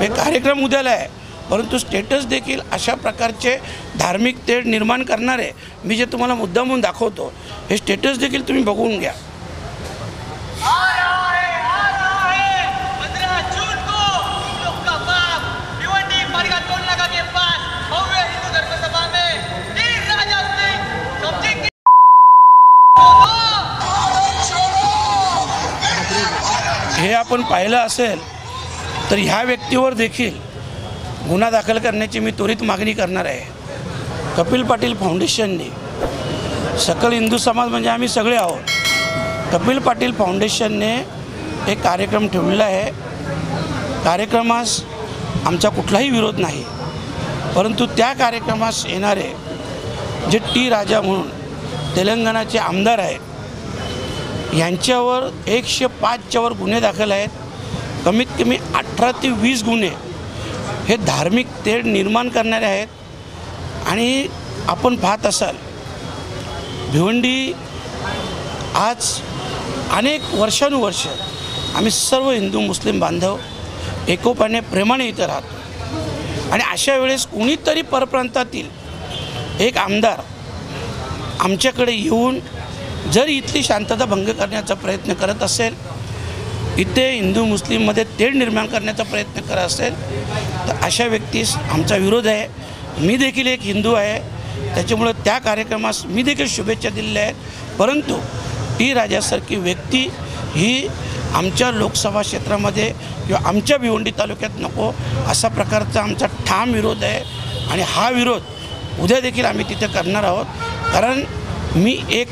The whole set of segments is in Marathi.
हे कार्यक्रम उद्याला आहे, परंतु स्टेटस देखील अशा प्रकारचे धार्मिक तेढ निर्माण करणारे मी जे तुम्हाला मुद्दामून दाखवतो हे स्टेटस देखील तुम्ही बघून घ्या। हे आपण पाहिलं असेल तर ह्या व्यक्तीवर देखील गुन्हा दाखल करण्याची मी त्वरित मागणी करणार आहे। कपिल पाटील फाउंडेशनने, सकल हिंदू समाज म्हणजे आम्ही सगळे आहोत, कपिल पाटील फाउंडेशनने एक कार्यक्रम ठेवलेला आहे। कार्यक्रमास आमचा कुठलाही विरोध नाही, परंतु त्या कार्यक्रमास येणारे जे टी राजा म्हणून तेलंगणाचे आमदार आहेत यांच्यावर 105च्या वर गुन्हे दाखल आहेत। कमीत कमी 18 ते 20 गुन्हे हे धार्मिक तेढ निर्माण करणारे आहेत। आणि आपण पाहत असाल भिवंडी आज अनेक वर्षानुवर्ष आम्ही सर्व हिंदू मुस्लिम बांधव एकोपाने प्रेमाने इथं राहतो, आणि अशा वेळेस कोणीतरी परप्रांतातील एक आमदार आमच्याकडे येऊन जर इथली शांतता भंग करण्याचा प्रयत्न करत असेल, इथे हिंदू मुस्लिममध्ये तेढ निर्माण करण्याचा प्रयत्न करत असेल तर अशा व्यक्तीस आमचा विरोध आहे। मी देखील एक हिंदू आहे, त्याच्यामुळे त्या कार्यक्रमास मी देखील शुभेच्छा दिलेल्या आहेत, परंतु टी राजासारखी व्यक्ती ही आमच्या लोकसभा क्षेत्रामध्ये किंवा आमच्या भिवंडी तालुक्यात नको असा प्रकारचा आमचा ठाम विरोध आहे। आणि हा विरोध उद्या देखील आम्ही तिथे करणार आहोत, कारण मी एक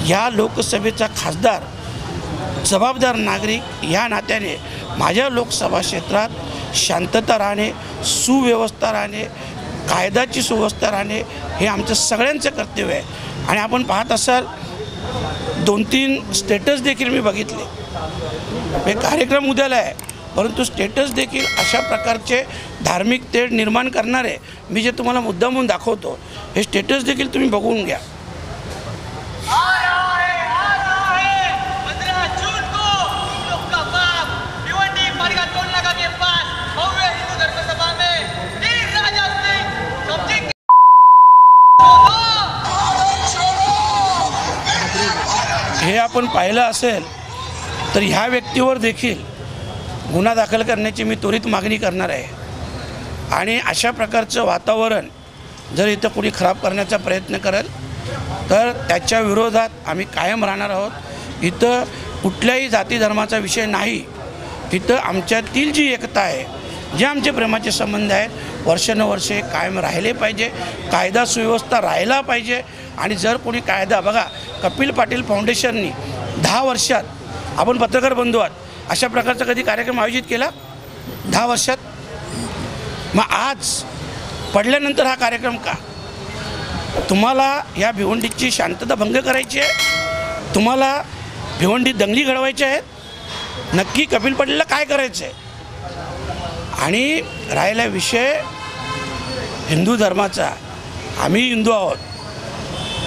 या लोकसभेचा खासदार, जबाबदार नागरिक या नात्याने माझ्या लोकसभा क्षेत्रात शांतता राहणे, सुव्यवस्था राहणे, कायद्याची सुव्यवस्था राहणे हे आमचं सगळ्यांचं कर्तव्य आहे। आणि आपण पाहत असाल 2-3 स्टेटस देखील मी बघितले। हे कार्यक्रम उद्याला आहे, परंतु स्टेटस देखील अशा प्रकारचे धार्मिक तेढ निर्माण करणारे मी जे तुम्हाला मुद्दामून दाखवतो हे स्टेटस देखील तुम्ही बघून घ्या। हे आपण पाहिलं असेल तर ह्या व्यक्तीवर देखील गुन्हा दाखल करण्याची मी त्वरित मागणी करणार आहे। आणि अशा प्रकारचं वातावरण जर इथं कोणी खराब करण्याचा प्रयत्न करेल तर त्याच्या विरोधात आम्ही कायम राहणार आहोत। इथं कुठल्याही जाती धर्माचा विषय नाही, इथं आमच्यातील जी एकता आहे, जे आमचे प्रेमाचे संबंध आहेत वर्षानुवर्षे कायम राहिले पाहिजे, कायदा सुव्यवस्था राहायला पाहिजे। आणि जर कोणी कायदा बघा, कपिल पाटील फाउंडेशननी 10 वर्षात, आपण पत्रकार बंधू आहात, अशा प्रकारचा कधी कार्यक्रम आयोजित केला 10 वर्षात? मग आज पडल्यानंतर हा कार्यक्रम का? तुम्हाला या भिवंडीची शांतता भंग करायची आहे, तुम्हाला भिवंडी दंगली घडवायची आहेत, नक्की कपिल पाटीलला काय करायचं आहे? आणि राहिला विषय हिंदू धर्माचा, आम्ही हिंदू आहोत,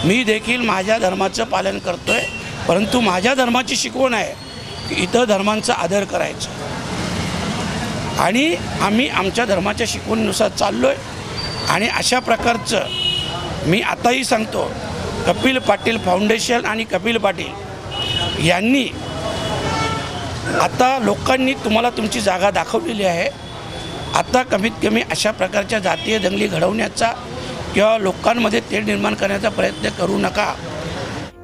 मी देखील माझ्या धर्माचं पालन करतो आहे, परंतु माझ्या धर्माची शिकवण आहे की इतर धर्मांचा आदर करायचा, आणि आम्ही आमच्या धर्माच्या शिकवणीनुसार चाललो आहे। आणि अशा प्रकारचं मी आताही सांगतो, कपिल पाटील फाउंडेशन आणि कपिल पाटील यांनी आता लोकांनी तुम्हाला तुमची जागा दाखवलेली आहे। आता कमीत कमी अशा प्रकारच्या जातीय दंगली घडवण्याचा किंवा लोकांमध्ये तेढ निर्माण करण्याचा प्रयत्न करू नका।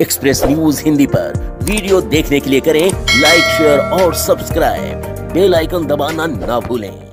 एक्सप्रेस न्यूज हिंदी पर वीडियो देखने के लिए करें लाइक, शेयर और सब्सक्राइब। बेल आइकन दबाना ना भूलें।